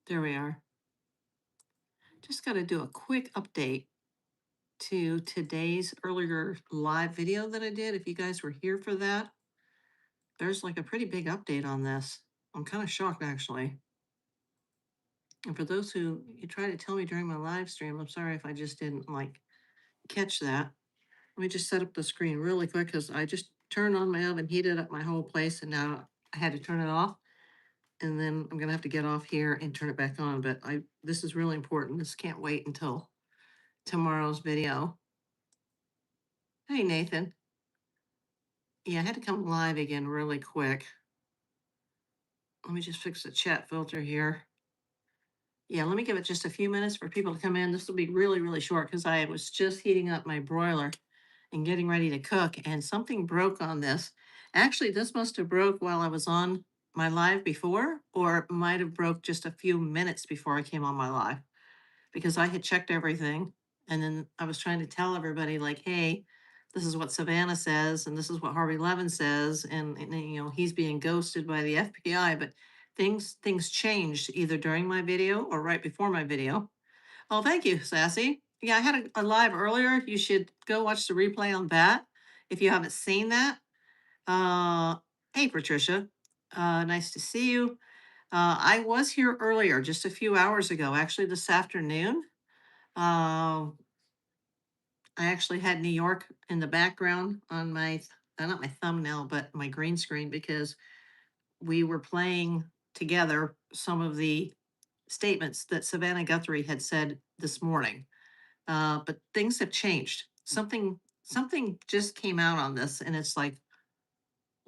There we are. Just got to do a quick update to today's earlier live video that I did. If you guys were here for that, there's like a pretty big update on this. I'm kind of shocked, actually. And for those who you try to tell me during my live stream, I'm sorry if I just didn't like catch that. Let me just set up the screen really quick because I just turned on my oven, heated up my whole place, and now I had to turn it off. And then I'm gonna have to get off here and turn it back on. But this is really important. This can't wait until tomorrow's video. Hey, Nathan. Yeah, I had to come live again really quick. Let me just fix the chat filter here. Yeah, let me give it just a few minutes for people to come in. This will be really, really short because I was just heating up my broiler and getting ready to cook, and something broke on this. Actually, this must have broke while I was on my live before, or it might have broke just a few minutes before I came on my live, because I had checked everything and then I was trying to tell everybody like, hey, this is what Savannah says and this is what Harvey Levin says, and you know, he's being ghosted by the FBI. But things changed either during my video or right before my video. Oh, thank you, Sassy. Yeah, I had a live earlier. You should go watch the replay on that if you haven't seen that. Hey, Patricia. Nice to see you. I was here earlier, just a few hours ago, actually this afternoon. I actually had New York in the background on my, not my thumbnail, but my green screen, because we were playing together some of the statements that Savannah Guthrie had said this morning. But things have changed. Something just came out on this, and it's like,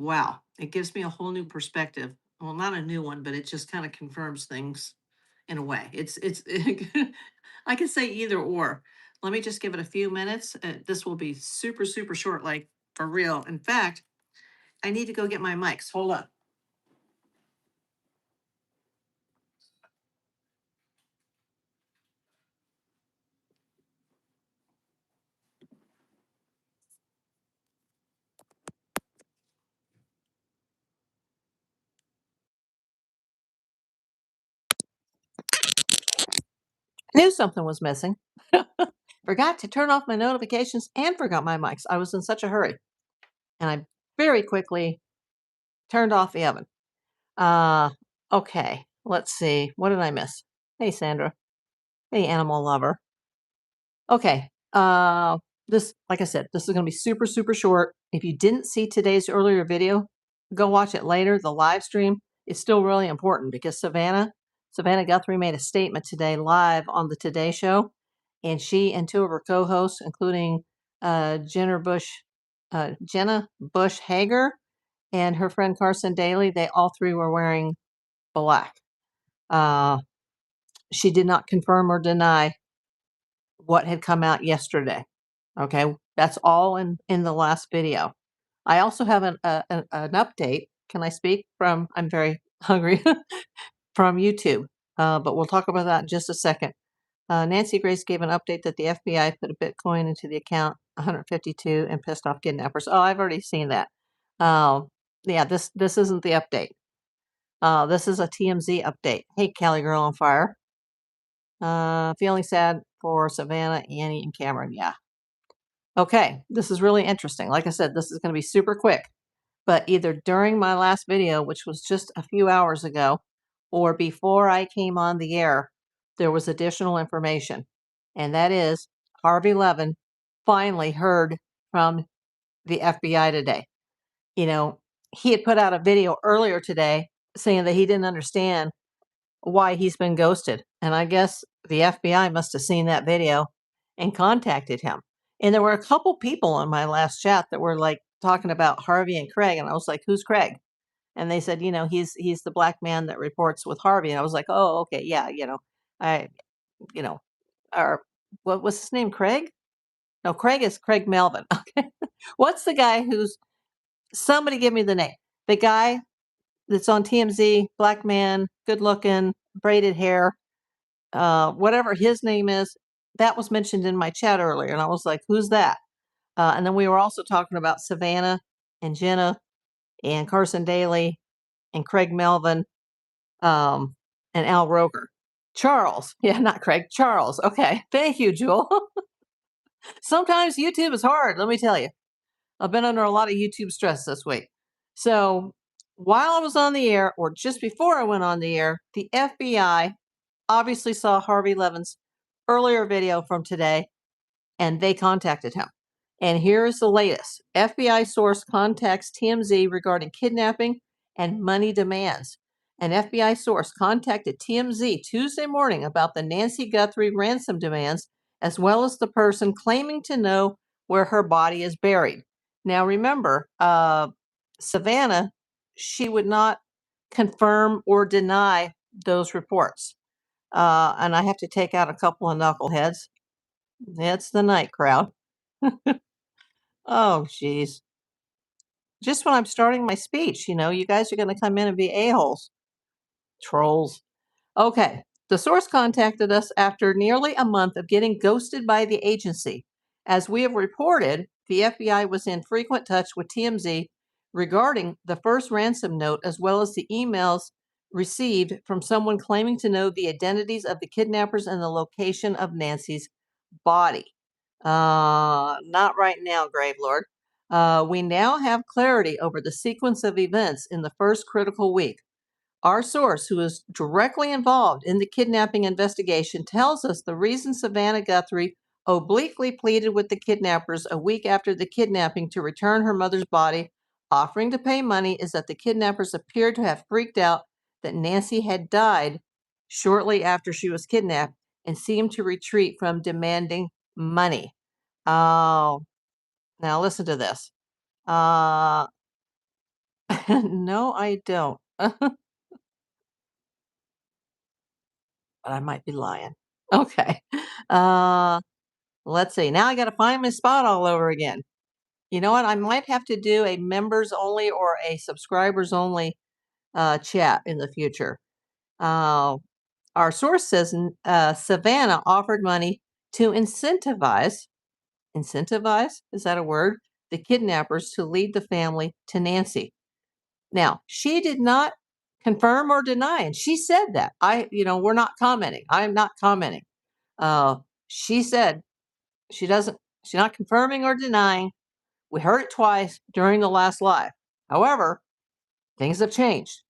wow, it gives me a whole new perspective. Well, not a new one, but it just kind of confirms things in a way. It's I could say either or. Let me just give it a few minutes. This will be super, super short, like for real. In fact, I need to go get my mics. Hold on. I knew something was missing. Forgot to turn off my notifications and forgot my mics. I was in such a hurry. And I very quickly turned off the oven. Okay, let's see. What did I miss? Hey, Sandra. Hey, animal lover. Okay. This, like I said, this is going to be super, super short. If you didn't see today's earlier video, go watch it later. The live stream is still really important because Savannah Guthrie made a statement today live on the Today Show, and she and two of her co-hosts, including Jenna Bush Hager and her friend Carson Daly, they all three were wearing black. She did not confirm or deny what had come out yesterday. Okay, that's all in the last video. I also have an update. Can I speak from? I'm very hungry from YouTube, but we'll talk about that in just a second. Nancy Grace gave an update that the FBI put a Bitcoin into the account 152 and pissed off kidnappers. Oh, I've already seen that. Yeah, this isn't the update. This is a TMZ update. Hey, Cali Girl on Fire. Feeling sad for Savannah, Annie, and Cameron. Yeah. Okay, this is really interesting. Like I said, this is going to be super quick, but either during my last video, which was just a few hours ago, or before I came on the air, there was additional information. And that is Harvey Levin finally heard from the FBI today. You know, he had put out a video earlier today saying that he didn't understand why he's been ghosted. And I guess the FBI must have seen that video and contacted him. And there were a couple people on my last chat that were like talking about Harvey and Craig. And I was like, who's Craig? And they said, you know, he's the black man that reports with Harvey. And I was like, oh, okay, yeah, you know, or what was his name? Craig? No, Craig is Craig Melvin. Okay. What's the guy who's, somebody give me the name. The guy that's on TMZ, black man, good looking, braided hair, whatever his name is, that was mentioned in my chat earlier. And I was like, who's that? And then we were also talking about Savannah and Jenna and Carson Daly and Craig Melvin and Al Roker. Charles. Yeah, not Craig. Charles. Okay. Thank you, Jewel. Sometimes YouTube is hard, let me tell you. I've been under a lot of YouTube stress this week. So while I was on the air, or just before I went on the air, the FBI obviously saw Harvey Levin's earlier video from today, and they contacted him. And here's the latest. FBI source contacts TMZ regarding kidnapping and money demands. An FBI source contacted TMZ Tuesday morning about the Nancy Guthrie ransom demands, as well as the person claiming to know where her body is buried. Now, remember, Savannah, she would not confirm or deny those reports. And I have to take out a couple of knuckleheads. It's the night crowd. Oh, geez. Just when I'm starting my speech, you guys are going to come in and be a-holes. Trolls. Okay. The source contacted us after nearly a month of getting ghosted by the agency. As we have reported, the FBI was in frequent touch with TMZ regarding the first ransom note, as well as the emails received from someone claiming to know the identities of the kidnappers and the location of Nancy's body. Not right now, Grave Lord. We now have clarity over the sequence of events in the first critical week. Our source, who is directly involved in the kidnapping investigation, tells us the reason Savannah Guthrie obliquely pleaded with the kidnappers a week after the kidnapping to return her mother's body, offering to pay money, is that the kidnappers appeared to have freaked out that Nancy had died shortly after she was kidnapped and seemed to retreat from demanding money. Oh, now listen to this. No, I don't. But I might be lying. Okay. Uh, let's see. Now I got to find my spot all over again. You know what? I might have to do a members only or a subscribers only chat in the future. Our source says Savannah offered money to incentivize, is that a word? The kidnappers to lead the family to Nancy. Now, she did not confirm or deny, and she said that. We're not commenting. I'm not commenting. She said she's not confirming or denying. We heard it twice during the last live. However, things have changed.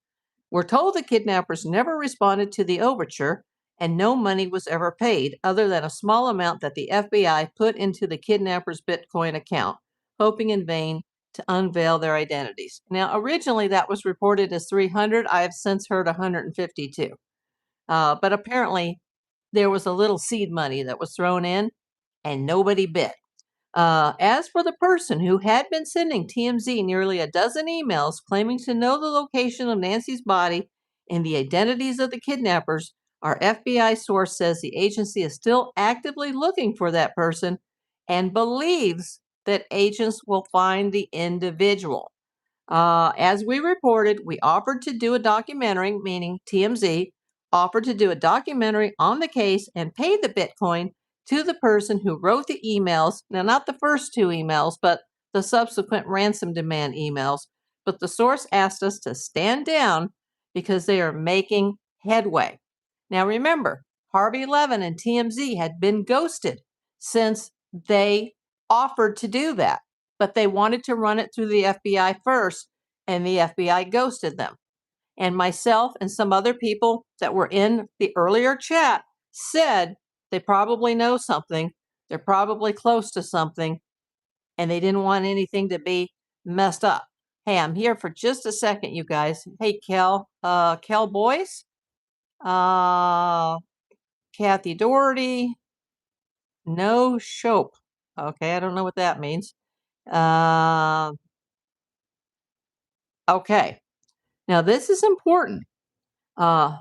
We're told the kidnappers never responded to the overture and no money was ever paid other than a small amount that the FBI put into the kidnappers' Bitcoin account, hoping in vain to unveil their identities. Now, originally that was reported as 300. I have since heard 152. But apparently there was a little seed money that was thrown in and nobody bit. As for the person who had been sending TMZ nearly a dozen emails claiming to know the location of Nancy's body and the identities of the kidnappers, our FBI source says the agency is still actively looking for that person and believes that agents will find the individual. As we reported, we offered to do a documentary, meaning TMZ offered to do a documentary on the case and pay the Bitcoin to the person who wrote the emails. Now, not the first two emails, but the subsequent ransom demand emails. But the source asked us to stand down because they are making headway. Now, remember, Harvey Levin and TMZ had been ghosted since they offered to do that, but they wanted to run it through the FBI first, and the FBI ghosted them. And myself and some other people that were in the earlier chat said they probably know something, they're probably close to something, and they didn't want anything to be messed up. Hey, I'm here for just a second, you guys. Hey, Kel Boyce, Kathy Doherty, no Shope. Okay, I don't know what that means. Okay, now this is important. So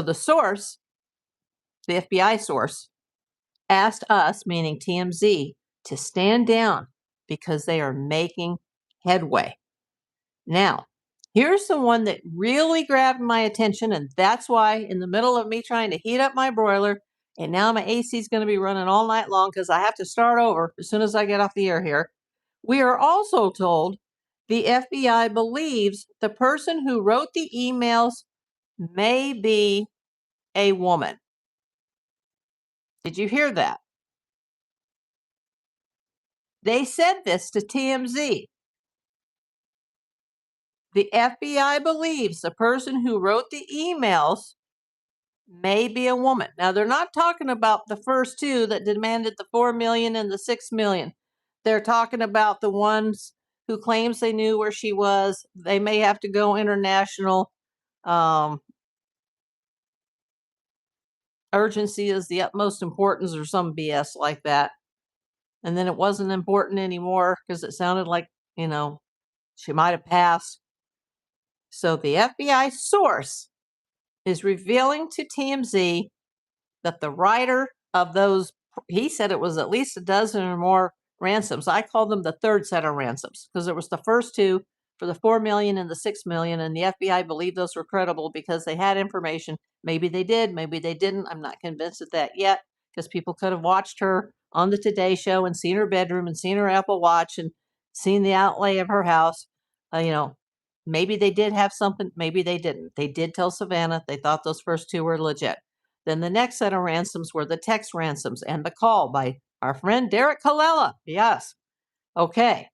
the source, the FBI source, asked us, meaning TMZ, to stand down because they are making headway. Now, here's the one that really grabbed my attention, and that's why in the middle of me trying to heat up my broiler, and now my AC is going to be running all night long because I have to start over as soon as I get off the air here. We are also told The FBI believes the person who wrote the emails may be a woman. Did you hear that? They said this to TMZ. The FBI believes the person who wrote the emails may be a woman. Now, they're not talking about the first two that demanded the 4 million and the 6 million. They're talking about the ones who claims they knew where she was. They may have to go international. Um, urgency is the utmost importance or some BS like that. And then it wasn't important anymore because it sounded like, she might have passed. So the FBI source is revealing to TMZ that the writer of those, he said it was at least a dozen or more ransoms. I call them the third set of ransoms because it was the first two for the 4 million and the 6 million. And the FBI believed those were credible because they had information. Maybe they did, maybe they didn't. I'm not convinced of that yet because people could have watched her on the Today Show and seen her bedroom and seen her Apple Watch and seen the outlay of her house. Maybe they did have something, maybe they didn't. They did tell Savannah they thought those first two were legit. Then the next set of ransoms were the text ransoms and the call by our friend Derek Colella. Yes. Okay.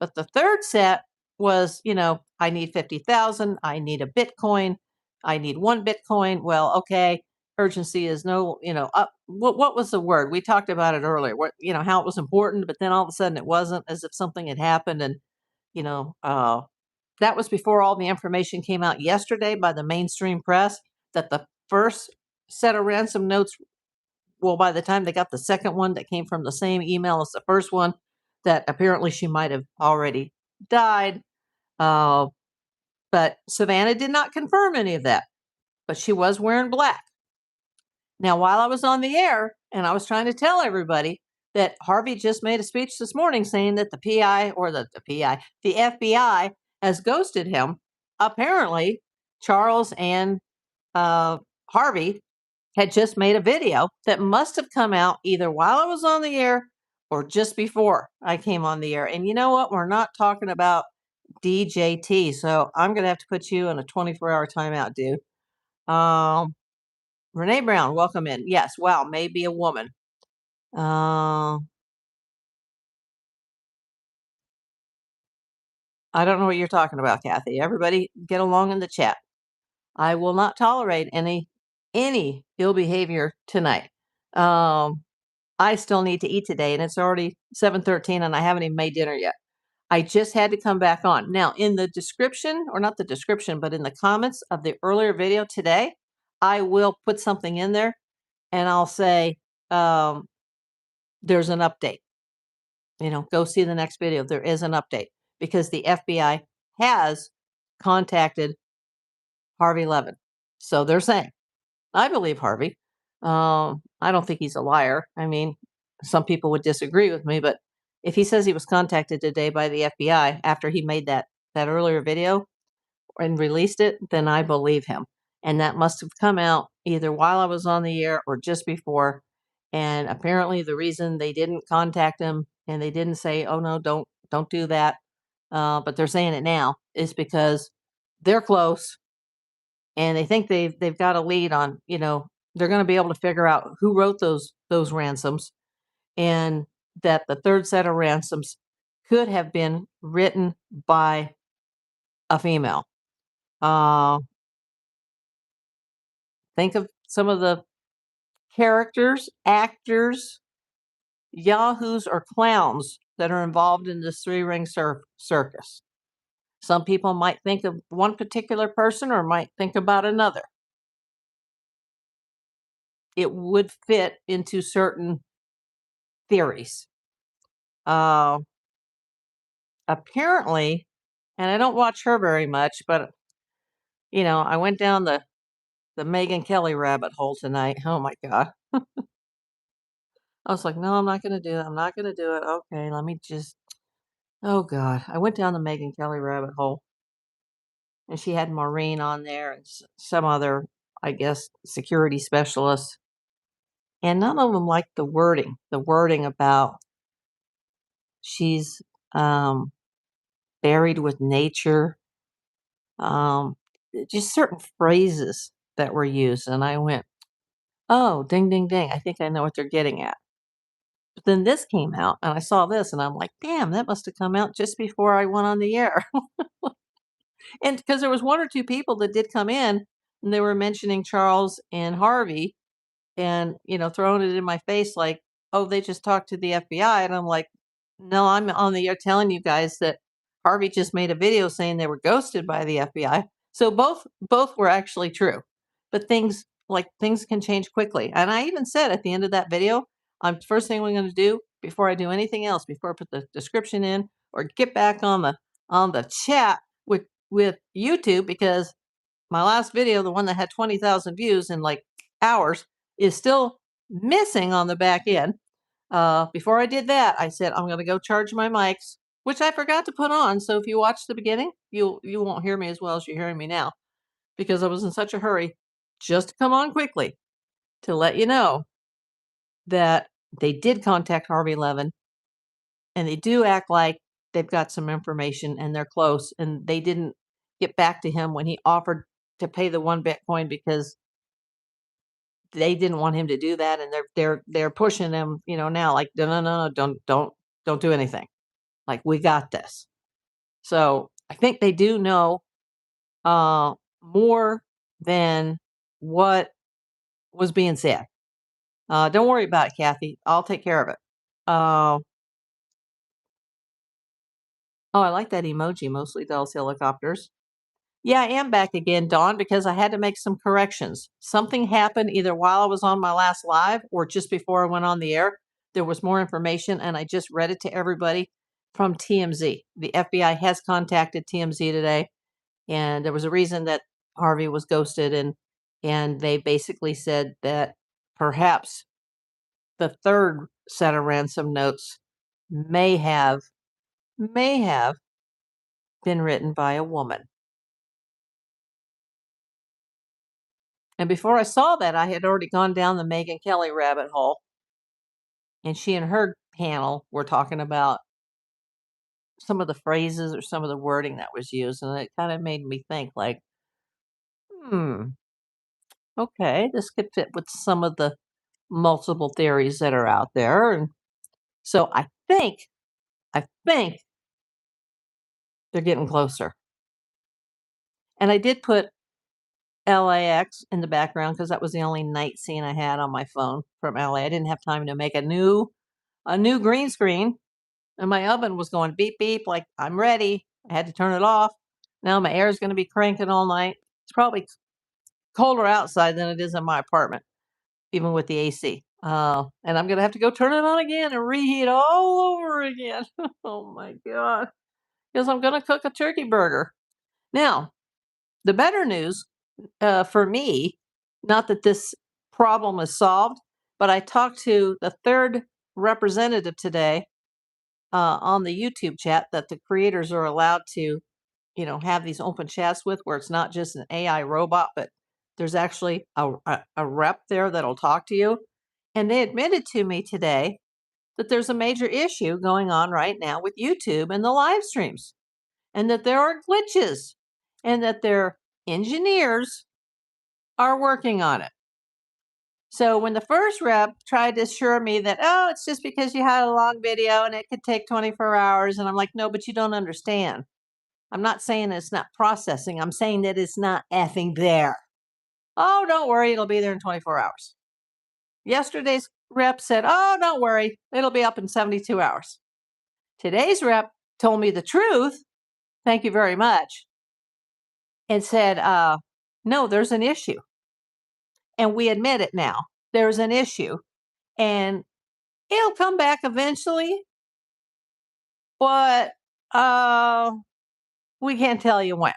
But the third set was, I need 50,000. I need a Bitcoin. I need one Bitcoin. Well, okay. Urgency is no, up. What was the word? We talked about it earlier. How it was important, but then all of a sudden it wasn't, as if something had happened. And, you know, uh, that was before all the information came out yesterday by the mainstream press that the first set of ransom notes, well, by the time they got the second one that came from the same email as the first one, that apparently she might have already died. But Savannah did not confirm any of that, but she was wearing black. Now, while I was on the air and I was trying to tell everybody that Harvey just made a speech this morning saying that the PI or the FBI has ghosted him, apparently Charles and Harvey had just made a video that must have come out either while I was on the air or just before I came on the air. And you know what? We're not talking about DJT. So I'm going to have to put you in a 24-hour timeout, dude. Renee Brown, welcome in. Yes. Wow. Maybe a woman. I don't know what you're talking about, Kathy. Everybody get along in the chat. I will not tolerate any ill behavior tonight. I still need to eat today, and it's already 7:13, and I haven't even made dinner yet. I just had to come back on. Now, in the description, or not the description, but in the comments of the earlier video today, I will put something in there, and I'll say there's an update. Go see the next video. There is an update because the FBI has contacted Harvey Levin. So they're saying, I believe Harvey. I don't think he's a liar. I mean, some people would disagree with me, but if he says he was contacted today by the FBI after he made that earlier video and released it, then I believe him. And that must have come out either while I was on the air or just before. And apparently the reason they didn't contact him and they didn't say, oh no, don't do that. But they're saying it now is because they're close and they think they've got a lead on, they're going to be able to figure out who wrote those ransoms, and that the third set of ransoms could have been written by a female. Think of some of the characters, actors, yahoos, or clowns that are involved in this three-ring circus. Some people might think of one particular person or might think about another. It would fit into certain theories. Apparently, and I don't watch her very much, but I went down the Megyn Kelly rabbit hole tonight. Oh my God. I was like, no, I'm not going to do it. I'm not going to do it. Okay, let me just, oh God. I went down the Megyn Kelly rabbit hole and she had Maureen on there and some other, I guess, security specialists. And none of them liked the wording about she's buried with nature, um, just certain phrases that were used, and I went, "Oh, ding, ding, ding, I think I know what they're getting at." But then this came out, and I saw this, and I'm like, "Damn, that must have come out just before I went on the air." And because there was 1 or 2 people that did come in, and they were mentioning Charles and Harvey and, throwing it in my face like, "Oh, they just talked to the FBI," and I'm like, "No, I'm on the air telling you guys that Harvey just made a video saying they were ghosted by the FBI." So both were actually true. But things can change quickly. And I even said at the end of that video, first thing we're gonna do before I do anything else, before I put the description in or get back on the chat with YouTube, because my last video, the one that had 20,000 views in like hours, is still missing on the back end. Before I did that, I said I'm going to go charge my mics, which I forgot to put on. So if you watch the beginning, you won't hear me as well as you're hearing me now, because I was in such a hurry just to come on quickly to let you know that they did contact Harvey Levin, and they do act like they've got some information and they're close, and they didn't get back to him when he offered to pay the 1 Bitcoin, because they didn't want him to do that, and they're pushing him, now like, no, no, no, no, don't do anything. Like, we got this. So I think they do know more than what was being said. Don't worry about it, Kathy. I'll take care of it. Uh, oh, I like that emoji. Mostly dolls, helicopters. Yeah, I am back again, Dawn, because I had to make some corrections. Something happened either while I was on my last live or just before I went on the air. There was more information, and I just read it to everybody from TMZ. The FBI has contacted TMZ today, and there was a reason that Harvey was ghosted, and they basically said that perhaps the third set of ransom notes may have been written by a woman. And before I saw that, I had already gone down the Megyn Kelly rabbit hole, and she and her panel were talking about some of the phrases or some of the wording that was used, and it kind of made me think like, "Hmm, okay, this could fit with some of the multiple theories that are out there." And so I think they're getting closer. And I did put LAX in the background because that was the only night scene I had on my phone from LA. I didn't have time to make a new green screen. And my oven was going beep, beep, like, I'm ready. I had to turn it off. Now my air is going to be cranking all night. It's probably colder outside than it is in my apartment, even with the AC. And I'm going to have to go turn it on again and reheat all over again. Oh my God. Because I'm going to cook a turkey burger. Now, the better news for me, not that this problem is solved, but I talked to the third representative today on the YouTube chat that the creators are allowed to, have these open chats with, where it's not just an AI robot, but there's actually a rep there that'll talk to you. And they admitted to me today that there's a major issue going on right now with YouTube and the live streams, and that there are glitches, and that their engineers are working on it. So when the first rep tried to assure me that, oh, it's just because you had a long video and it could take 24 hours, and I'm like, no, but you don't understand. I'm not saying it's not processing. I'm saying that it's not effing there. Oh, don't worry, it'll be there in 24 hours. Yesterday's rep said, oh, don't worry, it'll be up in 72 hours. Today's rep told me the truth, thank you very much, and said, no, there's an issue. And we admit it now. There's an issue. And it'll come back eventually, but we can't tell you when.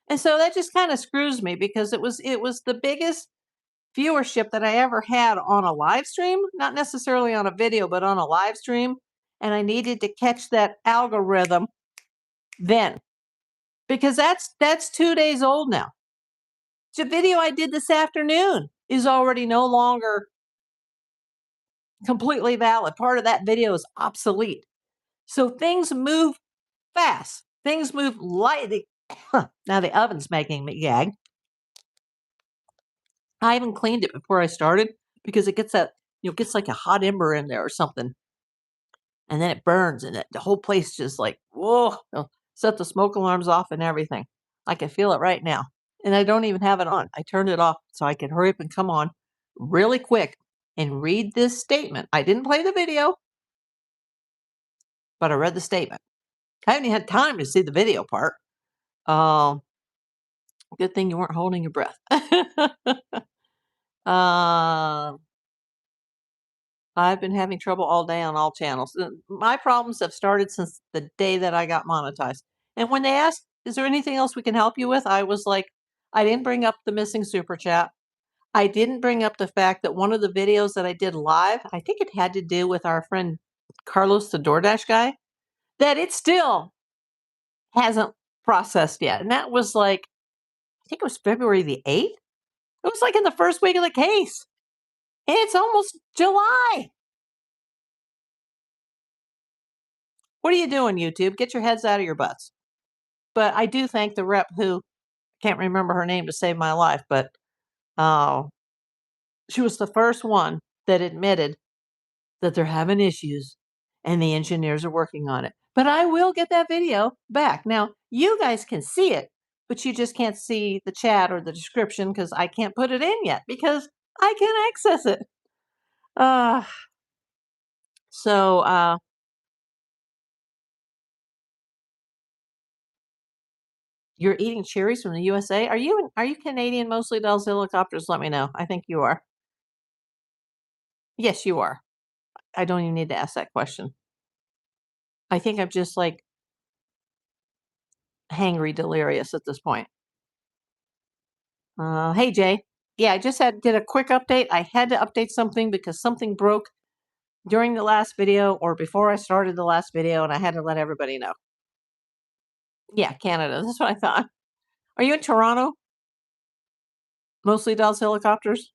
And so that just kind of screws me, because it was the biggest viewership that I ever had on a live stream, not necessarily on a video, but on a live stream. And I needed to catch that algorithm then, because that's 2 days old now. The video I did this afternoon is already no longer completely valid. Part of that video is obsolete. So things move fast. Things move lightly. Now the oven's making me gag. I even cleaned it before I started because it gets gets like a hot ember in there or something. And then it burns and the whole place just like, whoa, set the smoke alarms off and everything. I can feel it right now. And I don't even have it on. I turned it off so I could hurry up and come on really quick and read this statement. I didn't play the video, but I read the statement. I haven't even had time to see the video part. Good thing you weren't holding your breath. uh, I've been having trouble all day on all channels. My problems have started since the day that I got monetized. And when they asked, is there anything else we can help you with? I was like, I didn't bring up the missing super chat. I didn't bring up the fact that one of the videos that I did live, I think it had to do with our friend Carlos, the DoorDash guy, that it still hasn't processed yet. And that was like, I think it was February the 8th. It was like in the first week of the case. And it's almost July. What are you doing, YouTube? Get your heads out of your butts. But I do thank the rep who, can't remember her name to save my life, but she was the first one that admitted that they're having issues and the engineers are working on it. But I will get that video back. Now, you guys can see it, but you just can't see the chat or the description because I can't put it in yet because I can't access it. So you're eating cherries from the USA? Are you Canadian mostly, Dell's helicopters? Let me know. I think you are. Yes, you are. I don't even need to ask that question. I think I'm just like hangry delirious at this point. Hey Jay. Yeah, I just did a quick update. I had to update something because something broke during the last video or before I started the last video, and I had to let everybody know. Yeah, Canada. That's what I thought. Are you in Toronto? Mostly Dell's helicopters?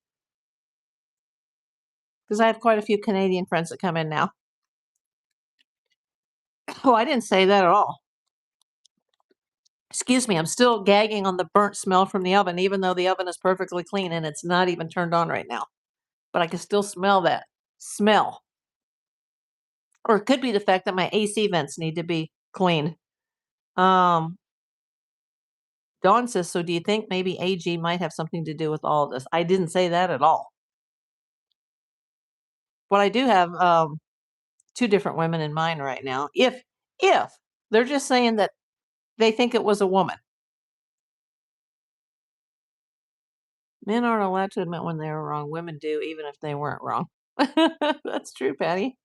Because I have quite a few Canadian friends that come in now. Oh, I didn't say that at all. Excuse me, I'm still gagging on the burnt smell from the oven, even though the oven is perfectly clean and it's not even turned on right now. But I can still smell that smell. Or it could be the fact that my AC vents need to be cleaned. Dawn says, so do you think maybe AG might have something to do with all of this? I didn't say that at all. But I do have two different women in mind right now. If they're just saying that they think it was a woman. Men aren't allowed to admit when they were wrong. Women do, even if they weren't wrong. That's true, Patty.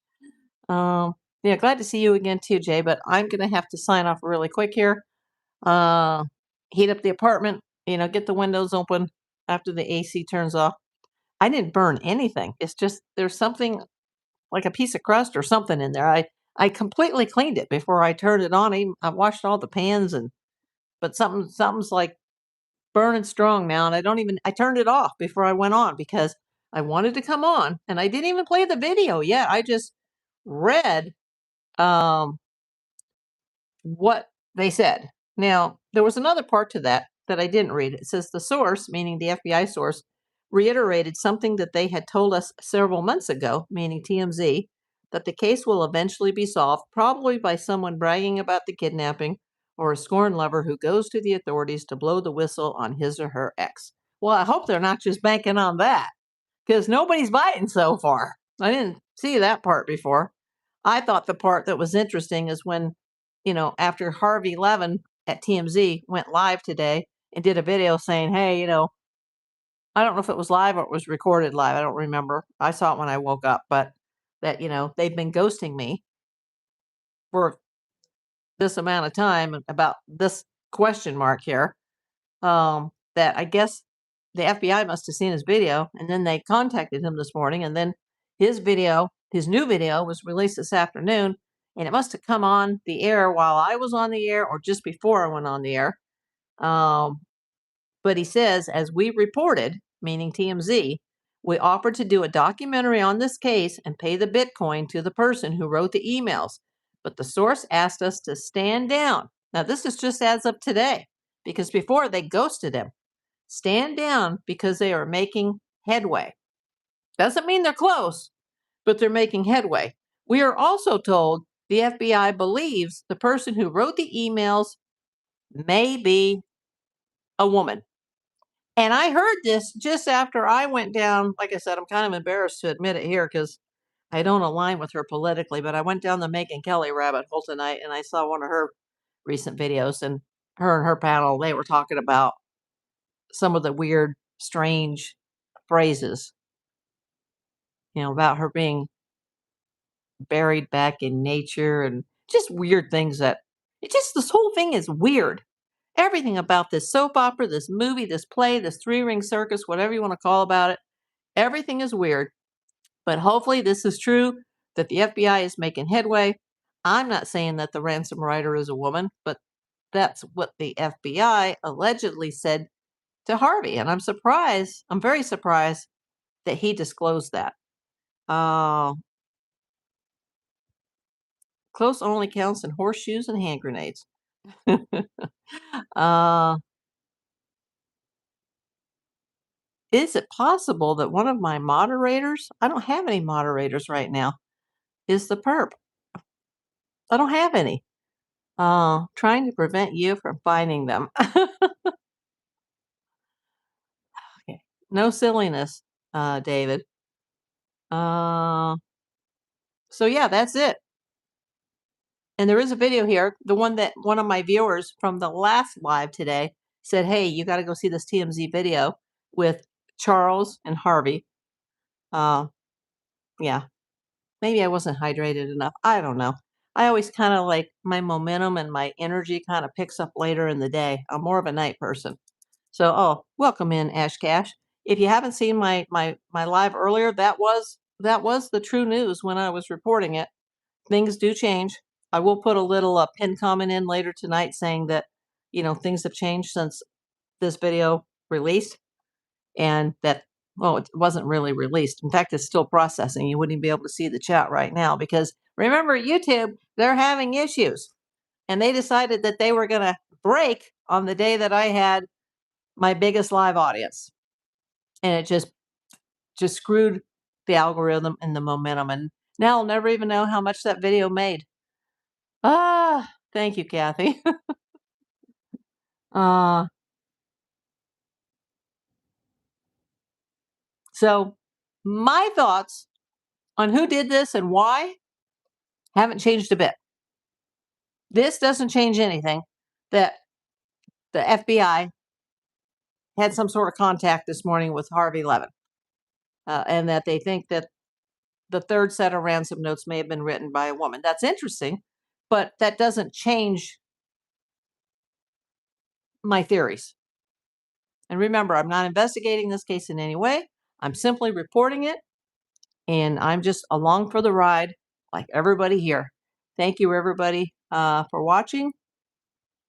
Yeah, glad to see you again too, Jay, but I'm going to have to sign off really quick here. Heat up the apartment, get the windows open after the AC turns off. I didn't burn anything. It's just there's something like a piece of crust or something in there. I completely cleaned it before I turned it on. I washed all the pans but something's like burning strong now, and I turned it off before I went on because I wanted to come on, and I didn't even play the video yet. I just read what they said. Now, there was another part to that I didn't read. It says the source, meaning the FBI source, reiterated something that they had told us several months ago, meaning TMZ, that the case will eventually be solved, probably by someone bragging about the kidnapping or a scorn lover who goes to the authorities to blow the whistle on his or her ex. Well, I hope they're not just banking on that because nobody's biting so far. I didn't see that part before. I thought the part that was interesting is when, after Harvey Levin at TMZ went live today and did a video saying, hey, I don't know if it was live or it was recorded live. I don't remember. I saw it when I woke up, but that, they've been ghosting me for this amount of time about this question mark here. That I guess the FBI must have seen his video and then they contacted him this morning and then his new video was released this afternoon and it must have come on the air while I was on the air or just before I went on the air. But he says, as we reported, meaning TMZ, we offered to do a documentary on this case and pay the Bitcoin to the person who wrote the emails. but the source asked us to stand down. Now, this is just as of today, because before they ghosted him. Stand down because they are making headway. Doesn't mean they're close, but they're making headway. We are also told the FBI believes the person who wrote the emails may be a woman. And I heard this just after I went down. Like I said, I'm kind of embarrassed to admit it here because I don't align with her politically, but I went down the Megyn Kelly rabbit hole tonight and I saw one of her recent videos, and her panel, they were talking about some of the weird, strange phrases, about her being buried back in nature and just weird things that this whole thing is weird. Everything about this soap opera, this movie, this play, this three-ring circus, whatever you want to call about it, everything is weird. But hopefully this is true, that the FBI is making headway. I'm not saying that the ransom writer is a woman, but that's what the FBI allegedly said to Harvey. And I'm very surprised that he disclosed that. Close only counts in horseshoes and hand grenades. uh, is it possible that one of my moderators, I don't have any moderators right now, is the perp? I don't have any. Trying to prevent you from finding them. Okay. No silliness, David. So yeah, that's it. And there is a video here. The one that one of my viewers from the last live today said, hey, you got to go see this TMZ video with Charles and Harvey. Yeah, maybe I wasn't hydrated enough. I don't know. I always kind of like my momentum and my energy kind of picks up later in the day. I'm more of a night person. So, welcome in, Ash Cash. If you haven't seen my live earlier, that was the true news when I was reporting it. Things do change. I will put a little pin comment in later tonight saying that things have changed since this video released, and that it wasn't really released. In fact, it's still processing. You wouldn't even be able to see the chat right now because remember, YouTube, they're having issues, and they decided that they were going to break on the day that I had my biggest live audience, and it just screwed the algorithm and the momentum. And now I'll never even know how much that video made. Thank you, Kathy. uh, so my thoughts on who did this and why haven't changed a bit. This doesn't change anything that the FBI had some sort of contact this morning with Harvey Levin, and that they think that the third set of ransom notes may have been written by a woman. That's interesting, but that doesn't change my theories. And remember, I'm not investigating this case in any way. I'm simply reporting it, and I'm just along for the ride like everybody here. Thank you, everybody, for watching.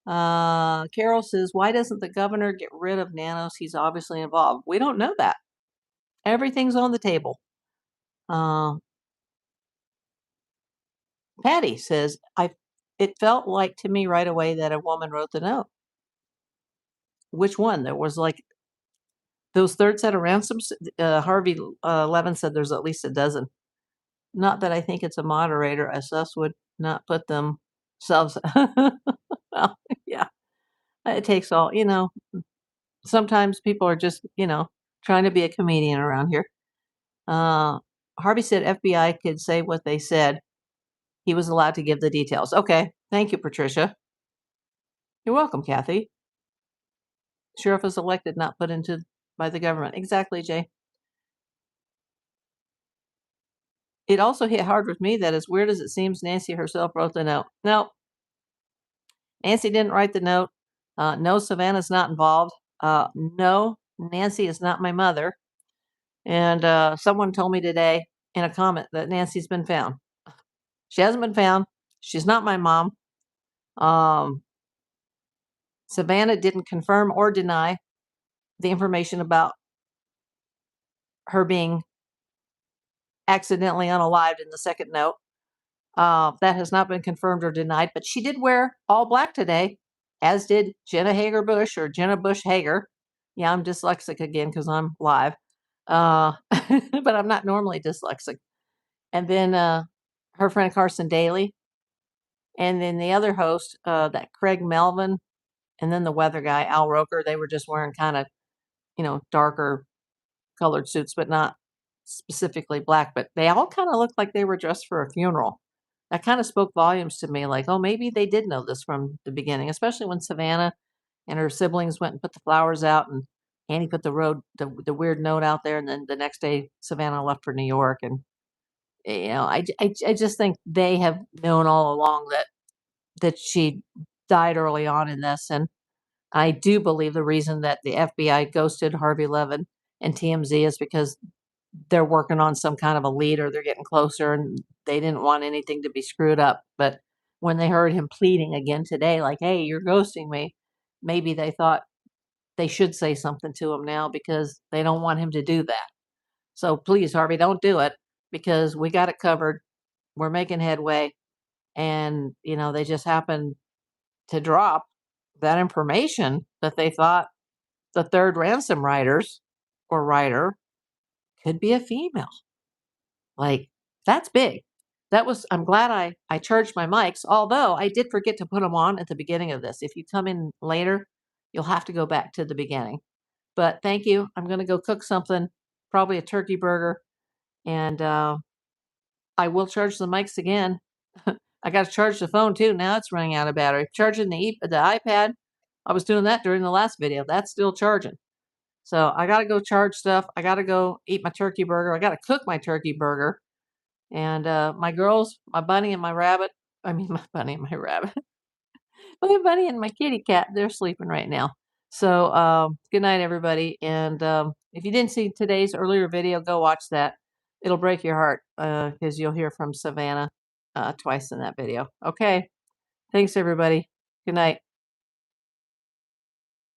Carol says, why doesn't the governor get rid of Nanos? He's obviously involved. We don't know that. Everything's on the table. Patty says, it felt like to me right away that a woman wrote the note. Which one? There was like those third set of ransoms. Harvey Levin said there's at least a dozen. Not that I think it's a moderator, as us would not put themselves. Well, yeah, it takes all, sometimes people are just, trying to be a comedian around here. Harvey said FBI could say what they said. He was allowed to give the details. Okay. Thank you, Patricia. You're welcome, Kathy. Sheriff is elected, not put into by the government. Exactly, Jay. It also hit hard with me that as weird as it seems, Nancy herself wrote the note. No, Nancy didn't write the note. No, Savannah's not involved. No, Nancy is not my mother. And someone told me today in a comment that Nancy's been found. She hasn't been found. She's not my mom. Savannah didn't confirm or deny the information about her being accidentally unalived in the second note. That has not been confirmed or denied, but she did wear all black today, as did Jenna Hager Bush or Jenna Bush Hager. Yeah, I'm dyslexic again because I'm live, but I'm not normally dyslexic. And then her friend Carson Daly, and then the other host, that Craig Melvin, and then the weather guy Al Roker. They were just wearing kind of darker colored suits, but not specifically black. But they all kind of looked like they were dressed for a funeral. That kind of spoke volumes to me. Like, oh, maybe they did know this from the beginning, especially when Savannah and her siblings went and put the flowers out, and Annie put the weird note out there, and then the next day Savannah left for New York. And I just think they have known all along that she died early on in this. And I do believe the reason that the FBI ghosted Harvey Levin and TMZ is because they're working on some kind of a lead, or they're getting closer, and they didn't want anything to be screwed up. But when they heard him pleading again today, like, hey, you're ghosting me, maybe they thought they should say something to him now because they don't want him to do that. So please, Harvey, don't do it, because we got it covered. We're making headway. And, they just happened to drop that information that they thought the third ransom writers or writer could be a female. Like, that's big. I'm glad I charged my mics, although I did forget to put them on at the beginning of this. If you come in later, you'll have to go back to the beginning. But thank you. I'm going to go cook something, probably a turkey burger, and I will charge the mics again. I got to charge the phone too. Now it's running out of battery. Charging the iPad. I was doing that during the last video. That's still charging. So I got to go charge stuff. I got to go eat my turkey burger. I got to cook my turkey burger. And my girls, my bunny and my rabbit. I mean, my bunny and my rabbit. My bunny and my kitty cat. They're sleeping right now. So good night, everybody. And if you didn't see today's earlier video, go watch that. It'll break your heart because you'll hear from Savannah twice in that video. Okay. Thanks, everybody. Good night.